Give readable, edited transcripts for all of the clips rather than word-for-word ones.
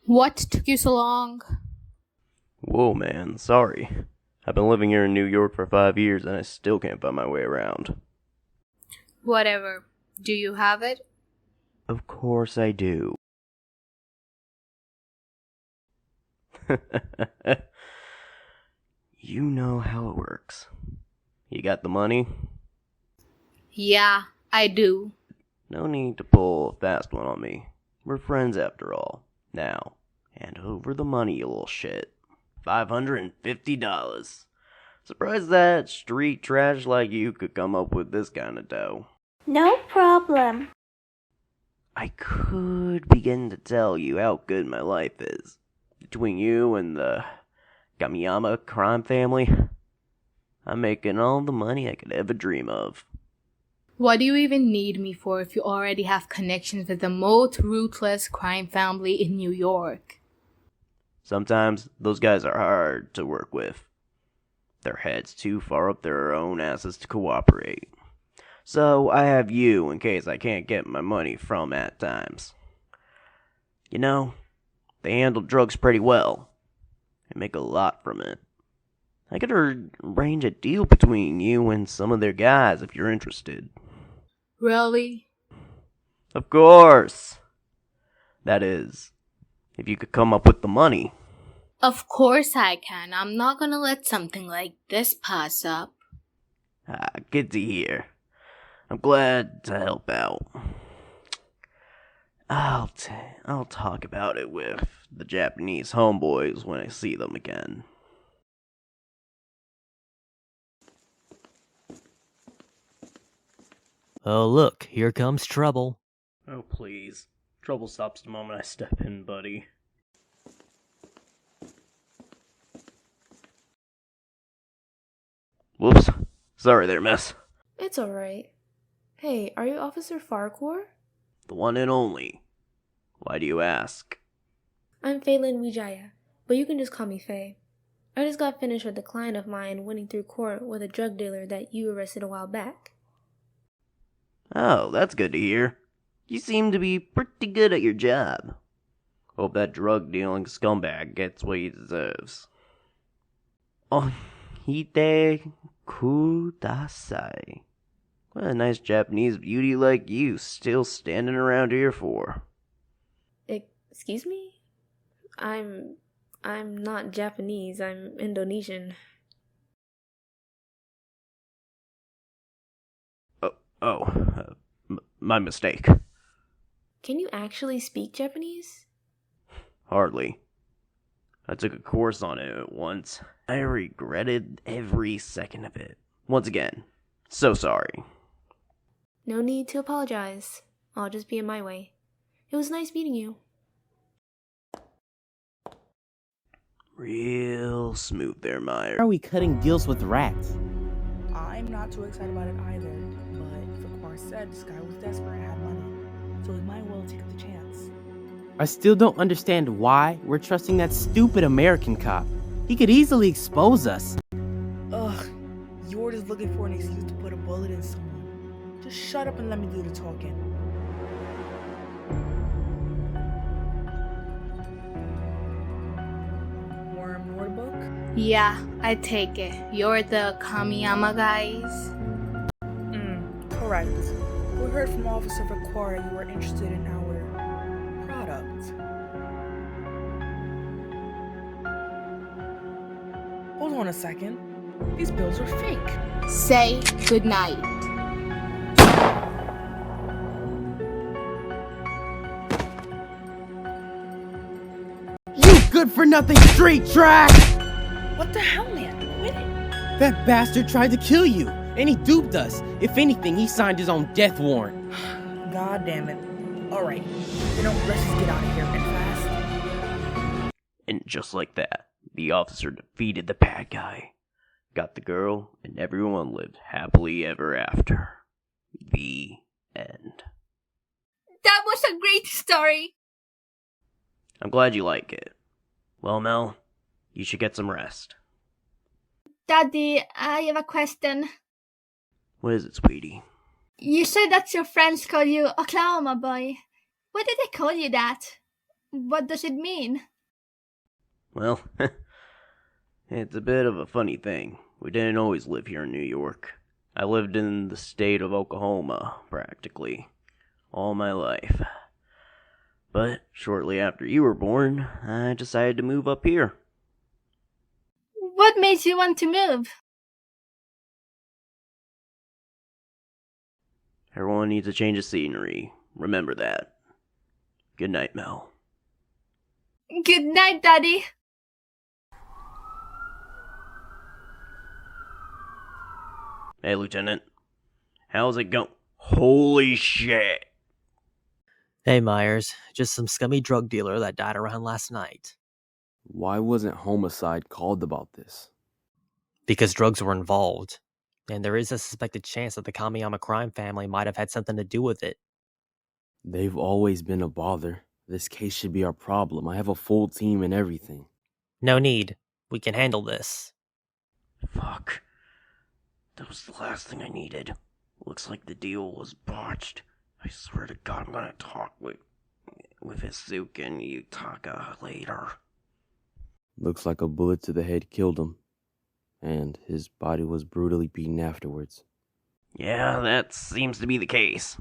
What took you so long? Whoa, man, sorry. I've been living here in New York for 5 years and I still can't find my way around. Whatever. Do you have it? Of course I do. You know how it works. You got the money? Yeah, I do. No need to pull a fast one on me. We're friends after all. Now, hand over the money, you little shit. $550. Surprised that street trash like you could come up with this kind of dough. No problem. I could begin to tell you how good my life is. Between you and the Kamiyama Crime Family, I'm making all the money I could ever dream of. What do you even need me for if you already have connections with the most ruthless crime family in New York? Sometimes those guys are hard to work with. Their heads too far up their own asses to cooperate. So I have you in case I can't get my money from at times. You know, they handle drugs pretty well. They make a lot from it. I could arrange a deal between you and some of their guys if you're interested. Really? Of course. That is, if you could come up with the money. Of course I can. I'm not gonna let something like this pass up. Good to hear. I'm glad to help out. I'll talk about it with the Japanese homeboys when I see them again. Oh, look, here comes trouble. Oh, please. Trouble stops the moment I step in, buddy. Whoops. Sorry there, miss. It's alright. Hey, are you Officer Farquhar? The one and only. Why do you ask? I'm Phelan Wijaya, but you can just call me Faye. I just got finished with a client of mine winning through court with a drug dealer that you arrested a while back. Oh, that's good to hear. You seem to be pretty good at your job. Hope that drug-dealing scumbag gets what he deserves. Ohite kudasai. What a nice Japanese beauty like you still standing around here for. Excuse me? I'm not Japanese, I'm Indonesian. My mistake. Can you actually speak Japanese? Hardly. I took a course on it once. I regretted every second of it. Once again, so sorry. No need to apologize. I'll just be in my way. It was nice meeting you. Real smooth there, Myers. Why are we cutting deals with rats? I'm not too excited about it either, but Farquhar said this guy was desperate and had money, so we might well take the chance. I still don't understand why we're trusting that stupid American cop. He could easily expose us. Ugh, you're just looking for an excuse to put a bullet in someone. Just shut up and let me do the talking. Worm notebook? Yeah, I take it. You're the Kamiyama guys? Correct. We heard from Officer Farquhar that you were interested in our product. Hold on a second. These bills are fake. Say goodnight. You good-for-nothing street trash! What the hell, man? Quit it. That bastard tried to kill you, and he duped us. If anything, he signed his own death warrant. God damn it. Alright, let's just get out of here and fast. And just like that, the officer defeated the bad guy, got the girl, and everyone lived happily ever after. The end. That was a great story! I'm glad you like it. Well, Mel, you should get some rest. Daddy, I have a question. What is it, sweetie? You said that your friends call you Oklahoma boy. Why did they call you that? What does it mean? Well, it's a bit of a funny thing. We didn't always live here in New York. I lived in the state of Oklahoma, practically, all my life. But shortly after you were born, I decided to move up here. What made you want to move? Everyone needs a change of scenery. Remember that. Good night, Mel. Good night, Daddy. Hey, Lieutenant. How's it going? Holy shit! Hey, Myers. Just some scummy drug dealer that died around last night. Why wasn't homicide called about this? Because drugs were involved. And there is a suspected chance that the Kamiyama Crime Family might have had something to do with it. They've always been a bother. This case should be our problem. I have a full team and everything. No need. We can handle this. Fuck. That was the last thing I needed. Looks like the deal was botched. I swear to God I'm gonna talk with Hizuka and Yutaka later. Looks like a bullet to the head killed him. And his body was brutally beaten afterwards. Yeah, that seems to be the case.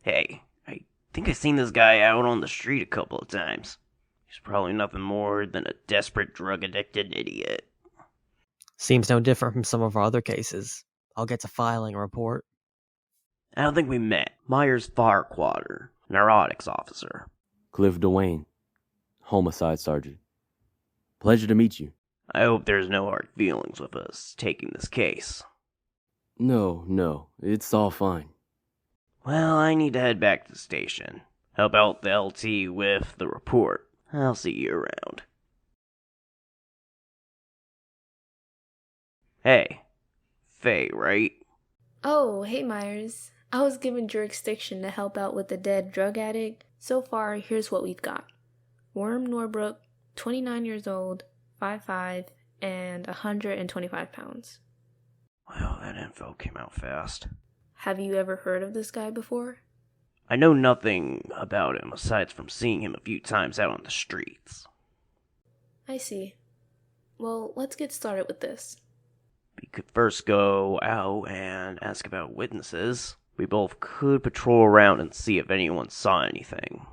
Hey, I think I've seen this guy out on the street a couple of times. He's probably nothing more than a desperate drug-addicted idiot. Seems no different from some of our other cases. I'll get to filing a report. I don't think we met. Myers Farquhar, narcotics officer. Cliff Dwayne, homicide sergeant. Pleasure to meet you. I hope there's no hard feelings with us taking this case. No, it's all fine. Well, I need to head back to the station. Help out the LT with the report. I'll see you around. Hey, Faye, right? Oh, hey Myers. I was given jurisdiction to help out with the dead drug addict. So far, here's what we've got. Worm Norbrook, 29 years old, 5'5", and 125 pounds. Well, that info came out fast. Have you ever heard of this guy before? I know nothing about him aside from seeing him a few times out on the streets. I see. Well, let's get started with this. We could first go out and ask about witnesses. We both could patrol around and see if anyone saw anything.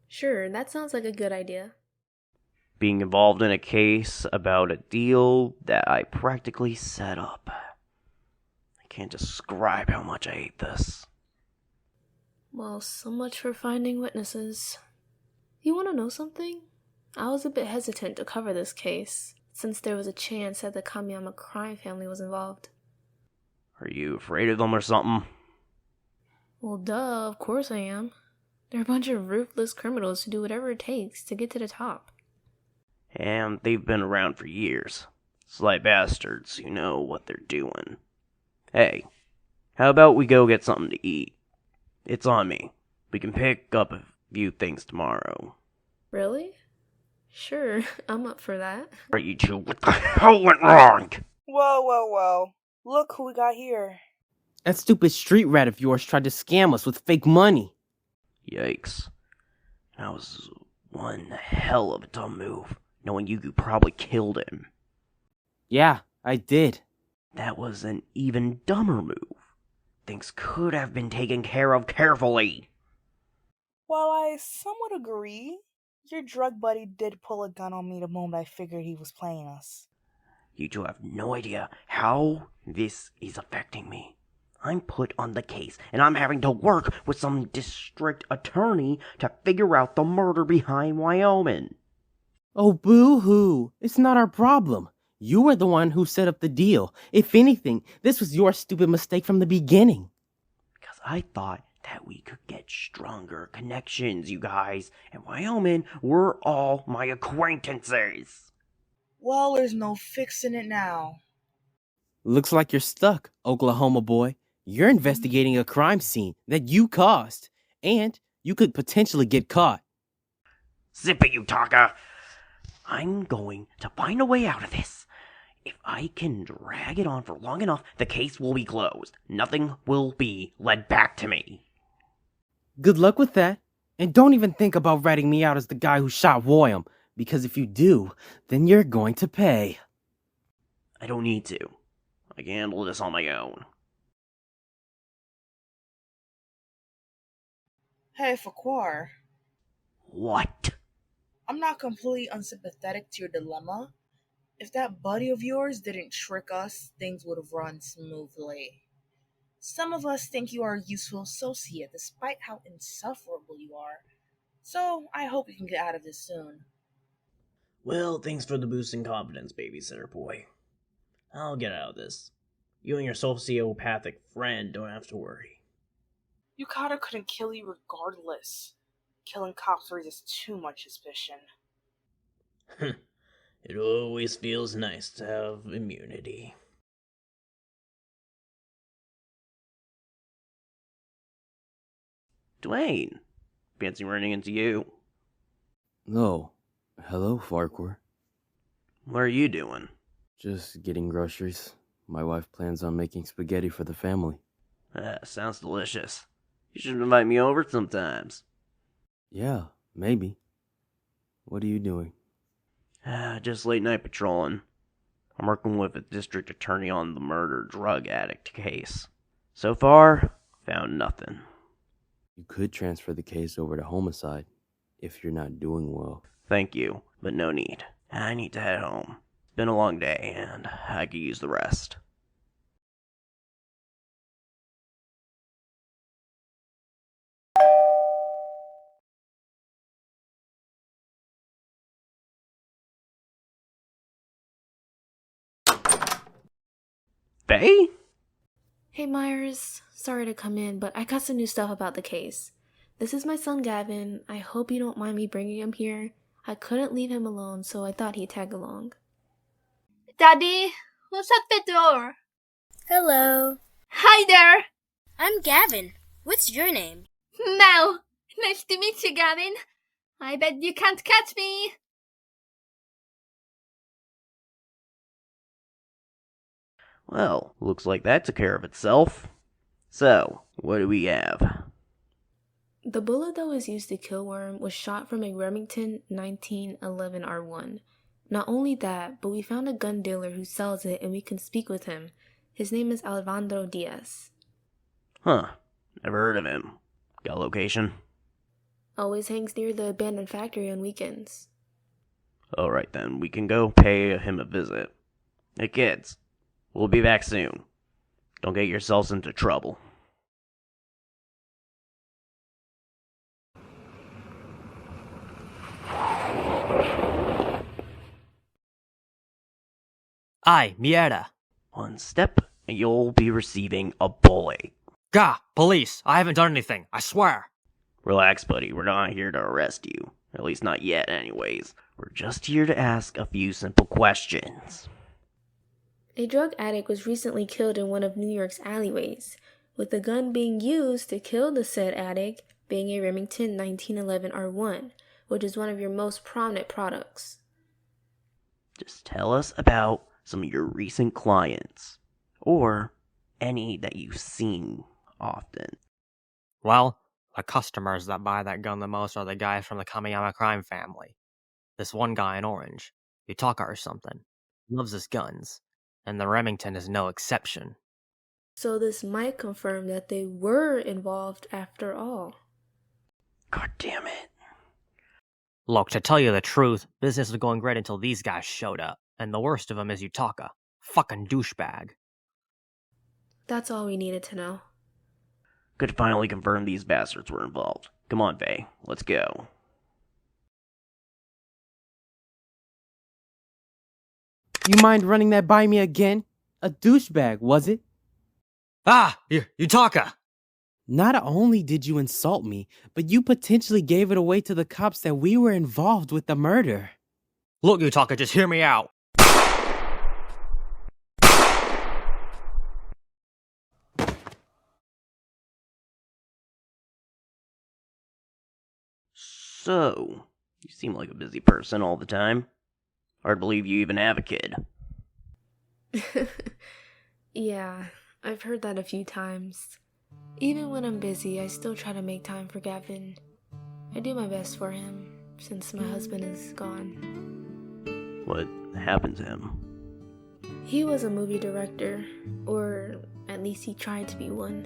Sure, that sounds like a good idea. Being involved in a case about a deal that I practically set up. I can't describe how much I hate this. Well, so much for finding witnesses. You want to know something? I was a bit hesitant to cover this case, since there was a chance that the Kamiyama Crime Family was involved. Are you afraid of them or something? Well, duh, of course I am. They're a bunch of ruthless criminals who do whatever it takes to get to the top. And they've been around for years. Sly bastards who know what they're doing. Hey, how about we go get something to eat? It's on me. We can pick up a few things tomorrow. Really? Sure, I'm up for that. Are you two? What the hell went wrong? Whoa. Look who we got here. That stupid street rat of yours tried to scam us with fake money. Yikes. That was one hell of a dumb move. Knowing you probably killed him. Yeah, I did. That was an even dumber move. Things could have been taken care of carefully. Well, I somewhat agree. Your drug buddy did pull a gun on me the moment I figured he was playing us. You two have no idea how this is affecting me. I'm put on the case, and I'm having to work with some district attorney to figure out the murder behind Wyoming. Oh, boo-hoo. It's not our problem. You were the one who set up the deal. If anything, this was your stupid mistake from the beginning. Because I thought that we could get stronger connections, you guys. And Wyoming were all my acquaintances. Well, there's no fixing it now. Looks like you're stuck, Oklahoma boy. You're investigating a crime scene that you caused, and you could potentially get caught. Zip it, Yutaka. I'm going to find a way out of this. If I can drag it on for long enough, the case will be closed. Nothing will be led back to me. Good luck with that. And don't even think about ratting me out as the guy who shot William, because if you do, then you're going to pay. I don't need to. I can handle this on my own. Hey, Farquhar. What? I'm not completely unsympathetic to your dilemma. If that buddy of yours didn't trick us, things would have run smoothly. Some of us think you are a useful associate, despite how insufferable you are. So, I hope you can get out of this soon. Well, thanks for the boost in confidence, babysitter boy. I'll get out of this. You and your sociopathic friend don't have to worry. Yutaka couldn't kill you regardless. Killing cops raises too much suspicion. It always feels nice to have immunity. Dwayne, fancy running into you. Oh, hello, Farquhar. What are you doing? Just getting groceries. My wife plans on making spaghetti for the family. Sounds delicious. You should invite me over sometimes. Yeah, maybe. What are you doing? Just late night patrolling. I'm working with a district attorney on the murder drug addict case. So far, found nothing. You could transfer the case over to homicide, if you're not doing well. Thank you, but no need. I need to head home. It's been a long day, and I could use the rest. Faye? Hey Myers, sorry to come in, but I got some new stuff about the case. This is my son Gavin. I hope you don't mind me bringing him here. I couldn't leave him alone, so I thought he'd tag along. Daddy, who's at the door? Hello. Hi there. I'm Gavin. What's your name? Mel. Nice to meet you, Gavin. I bet you can't catch me. Well, looks like that took care of itself. So, what do we have? The bullet that was used to kill Worm was shot from a Remington 1911 R1. Not only that, but we found a gun dealer who sells it and we can speak with him. His name is Alejandro Diaz. Huh. Never heard of him. Got a location? Always hangs near the abandoned factory on weekends. Alright then, we can go pay him a visit. Hey kids, we'll be back soon. Don't get yourselves into trouble. Ay, mierda. One step, and you'll be receiving a bullet. Gah, police, I haven't done anything, I swear. Relax, buddy, we're not here to arrest you. At least not yet, anyways. We're just here to ask a few simple questions. A drug addict was recently killed in one of New York's alleyways, with the gun being used to kill the said addict being a Remington 1911 R1, which is one of your most prominent products. Just tell us about some of your recent clients, or any that you've seen often. Well, the customers that buy that gun the most are the guys from the Kamiyama Crime Family. This one guy in orange, Yutaka or something, loves his guns, and the Remington is no exception. So this might confirm that they were involved after all. God damn it. Look, to tell you the truth, business was going great until these guys showed up, and the worst of them is Yutaka. Fucking douchebag. That's all we needed to know. Could finally confirm these bastards were involved. Come on, Faye, let's go. You mind running that by me again? A douchebag, was it? Ah, Yutaka! Not only did you insult me, but you potentially gave it away to the cops that we were involved with the murder. Look, Yutaka, just hear me out. So, you seem like a busy person all the time. Hard to believe you even have a kid. Yeah, I've heard that a few times. Even when I'm busy, I still try to make time for Gavin. I do my best for him, since my husband is gone. What happened to him? He was a movie director, or at least he tried to be one.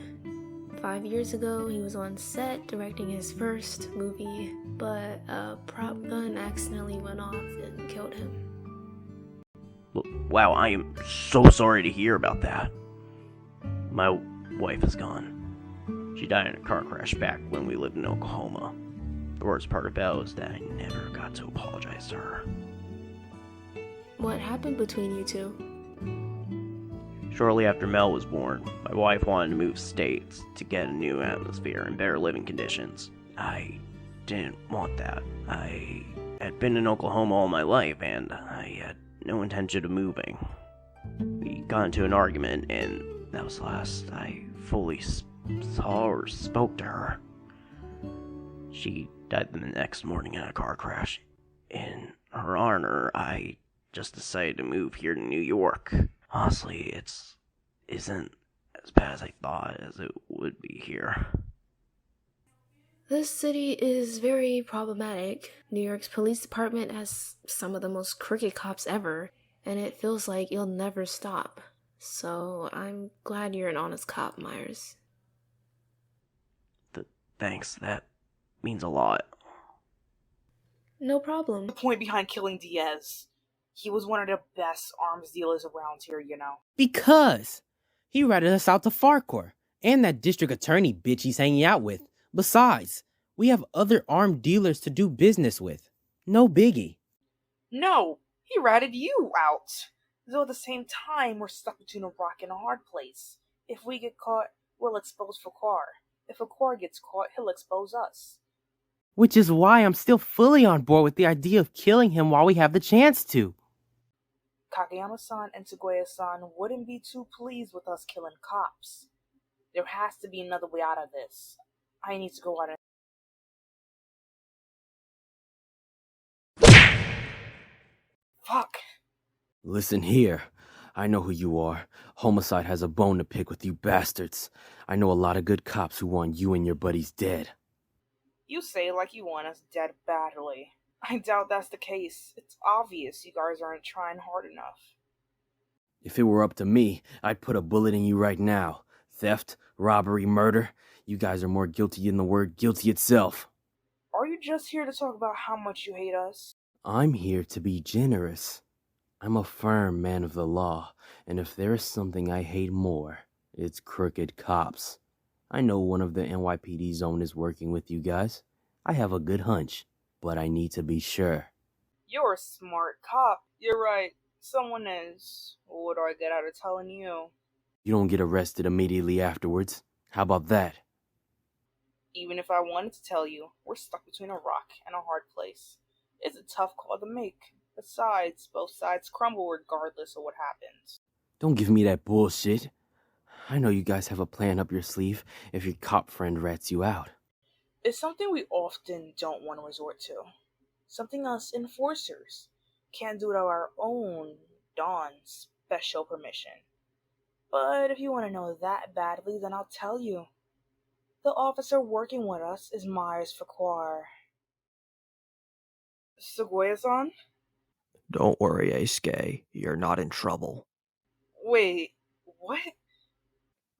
5 years ago, he was on set directing his first movie, but a prop gun accidentally went off and killed him. Wow, I am so sorry to hear about that. My wife is gone. She died in a car crash back when we lived in Oklahoma. The worst part about it was that I never got to apologize to her. What happened between you two? Shortly after Mel was born, my wife wanted to move states to get a new atmosphere and better living conditions. I didn't want that. I had been in Oklahoma all my life, and I had no intention of moving. We got into an argument, and that was the last I fully saw or spoke to her. She died the next morning in a car crash. In her honor, I just decided to move here to New York. Honestly, it isn't as bad as I thought as it would be here. This city is very problematic. New York's police department has some of the most crooked cops ever, and it feels like it'll never stop. So I'm glad you're an honest cop, Myers. Thanks, that means a lot. No problem. The point behind killing Diaz. He was one of the best arms dealers around here, you know. Because he ratted us out to Farquhar and that district attorney bitch he's hanging out with. Besides, we have other armed dealers to do business with. No biggie. No, he ratted you out. Though at the same time, we're stuck between a rock and a hard place. If we get caught, we'll expose Farquhar. If Farquhar gets caught, he'll expose us. Which is why I'm still fully on board with the idea of killing him while we have the chance to. Kageyama-san and Tsuguya-san wouldn't be too pleased with us killing cops. There has to be another way out of this. I need to go out and... Fuck. Listen here. I know who you are. Homicide has a bone to pick with you bastards. I know a lot of good cops who want you and your buddies dead. You say like you want us dead badly. I doubt that's the case. It's obvious you guys aren't trying hard enough. If it were up to me, I'd put a bullet in you right now. Theft, robbery, murder. You guys are more guilty than the word guilty itself. Are you just here to talk about how much you hate us? I'm here to be generous. I'm a firm man of the law, and if there is something I hate more, it's crooked cops. I know one of the NYPD zone is working with you guys. I have a good hunch, but I need to be sure. You're a smart cop. You're right. Someone is. What do I get out of telling you? You don't get arrested immediately afterwards. How about that? Even if I wanted to tell you, we're stuck between a rock and a hard place. It's a tough call to make. Besides, both sides crumble regardless of what happens. Don't give me that bullshit. I know you guys have a plan up your sleeve if your cop friend rats you out. It's something we often don't want to resort to. Something us enforcers can't do without our own Dawn's special permission. But if you want to know that badly, then I'll tell you. The officer working with us is Myers Farquhar. Tsuguya-san? Don't worry, Eisuke. You're not in trouble. Wait, what?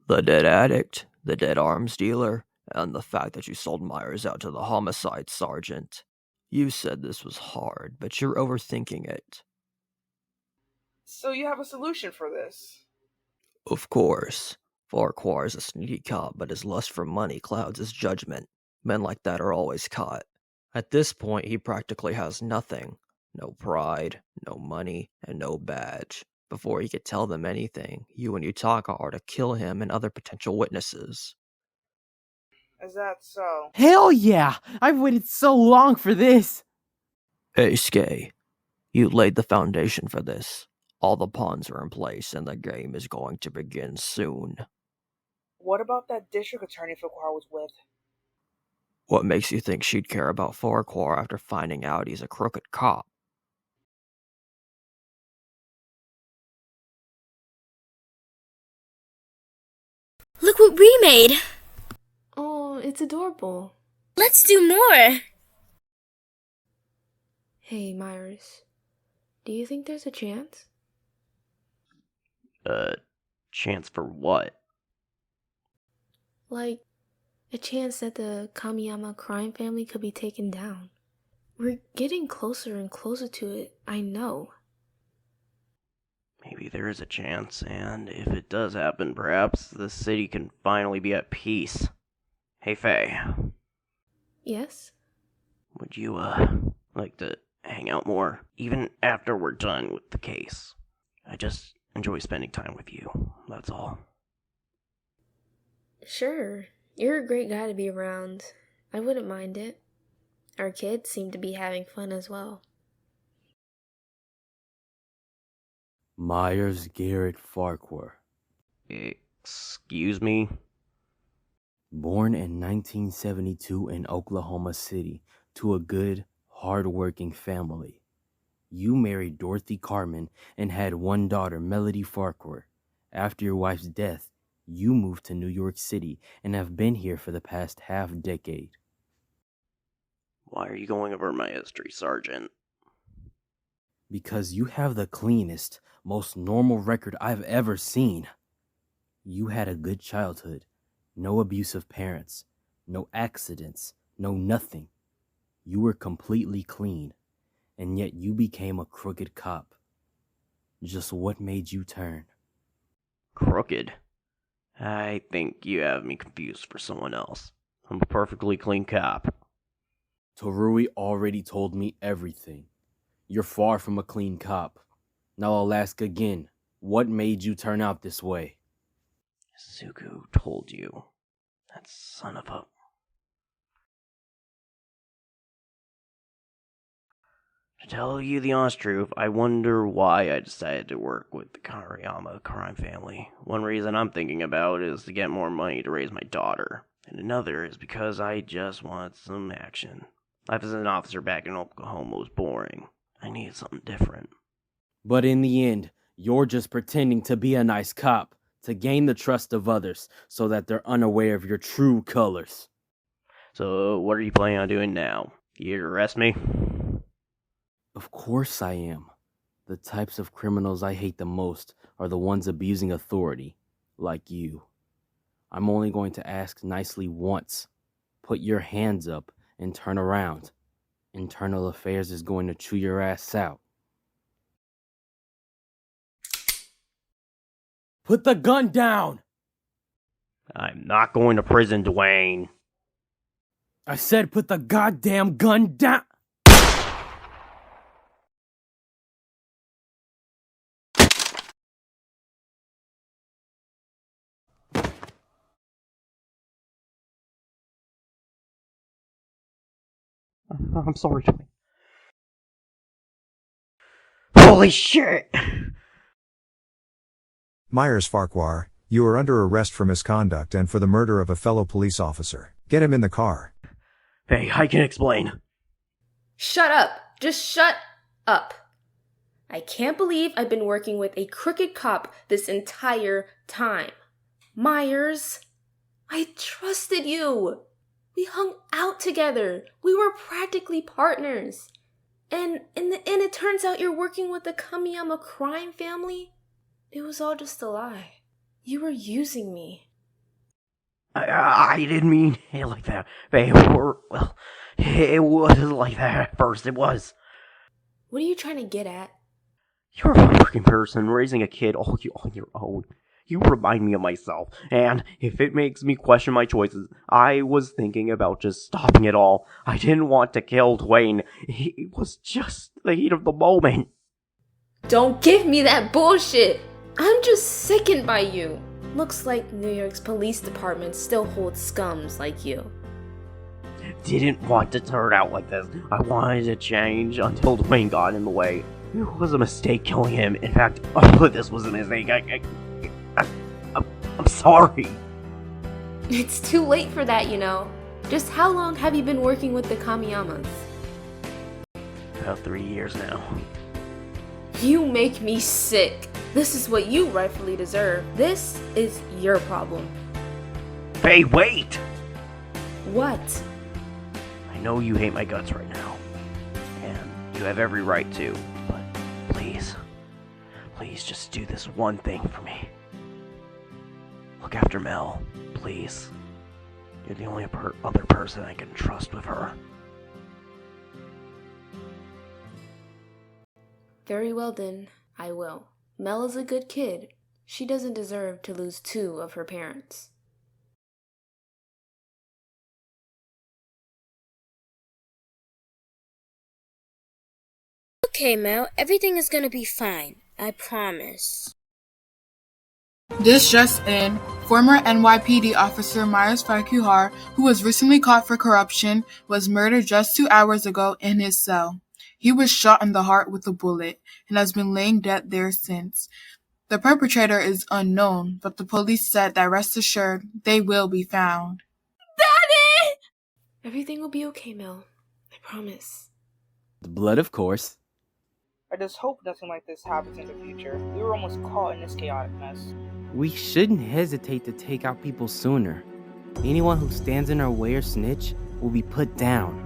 The dead addict, the dead arms dealer, and the fact that you sold Myers out to the homicide sergeant. You said this was hard, but you're overthinking it. So you have a solution for this? Of course. Farquhar is a sneaky cop, but his lust for money clouds his judgment. Men like that are always caught. At this point, he practically has nothing. No pride, no money, and no badge. Before he could tell them anything, you and Yutaka are to kill him and other potential witnesses. Is that so? Hell yeah! I've waited so long for this! Eisuke, you laid the foundation for this. All the pawns are in place and the game is going to begin soon. What about that district attorney Farquhar was with? What makes you think she'd care about Farquhar after finding out he's a crooked cop? Look what we made! Oh, it's adorable. Let's do more! Hey, Myers. Do you think there's a chance? Chance for what? Like, a chance that the Kamiyama Crime Family could be taken down. We're getting closer and closer to it, I know. Maybe there is a chance, and if it does happen, perhaps the city can finally be at peace. Hey, Faye. Yes? Would you, like to hang out more? Even after we're done with the case. I just enjoy spending time with you, that's all. Sure. You're a great guy to be around. I wouldn't mind it. Our kids seem to be having fun as well. Myers Farquhar. Excuse me? Born in 1972 in Oklahoma City to a good, hard-working family. You married Dorothy Carmen and had one daughter, Melody Farquhar. After your wife's death, you moved to New York City and have been here for the past half-decade. Why are you going over my history, Sergeant? Because you have the cleanest, most normal record I've ever seen. You had a good childhood, no abusive parents, no accidents, no nothing. You were completely clean, and yet you became a crooked cop. Just what made you turn? Crooked? I think you have me confused for someone else. I'm a perfectly clean cop. Terui already told me everything. You're far from a clean cop. Now I'll ask again, what made you turn out this way? Suku told you. That son of a... To tell you the honest truth, I wonder why I decided to work with the Kamiyama Crime Family. One reason I'm thinking about is to get more money to raise my daughter. And another is because I just wanted some action. Life as an officer back in Oklahoma was boring. I needed something different. But in the end, you're just pretending to be a nice cop, to gain the trust of others, so that they're unaware of your true colors. So, what are you planning on doing now? You here to arrest me? Of course I am. The types of criminals I hate the most are the ones abusing authority, like you. I'm only going to ask nicely once. Put your hands up and turn around. Internal Affairs is going to chew your ass out. Put the gun down! I'm not going to prison, Dwayne. I said put the goddamn gun down! I'm sorry, Dwayne. Holy shit! Myers Farquhar, you are under arrest for misconduct and for the murder of a fellow police officer. Get him in the car. Hey, I can explain. Shut up! Just shut up! I can't believe I've been working with a crooked cop this entire time. Myers, I trusted you. We hung out together. We were practically partners. And in the end, it turns out you're working with the Kamiyama Crime Family? It was all just a lie. You were using me. I didn't mean it like that. It wasn't like that at first. It was. What are you trying to get at? You're a hardworking person raising a kid all on your own. You remind me of myself, and if it makes me question my choices, I was thinking about just stopping it all. I didn't want to kill Dwayne. It was just the heat of the moment. Don't give me that bullshit! I'm just sickened by you. Looks like New York's police department still holds scums like you. Didn't want to turn out like this. I wanted to change until Dwayne got in the way. It was a mistake killing him. In fact, all of this was a mistake. I'm sorry. It's too late for that, you know. Just how long have you been working with the Kamiyamas? About 3 years now. You make me sick. This is what you rightfully deserve. This is your problem. Hey, wait! What? I know you hate my guts right now. And You have every right to. But please, please just do this one thing for me. Look after Mel, please. You're the only other person I can trust with her. Very well then, I will. Mel is a good kid. She doesn't deserve to lose 2 of her parents. Okay, Mel, everything is gonna be fine. I promise. This just in, former NYPD officer Myers Farquhar, who was recently caught for corruption, was murdered just 2 hours ago in his cell. He was shot in the heart with a bullet and has been laying dead there since. The perpetrator is unknown, but the police said that rest assured they will be found. Daddy! Everything will be okay, Mel. I promise. The blood, of course. I just hope nothing like this happens in the future. We were almost caught in this chaotic mess. We shouldn't hesitate to take out people sooner. Anyone who stands in our way or snitch will be put down.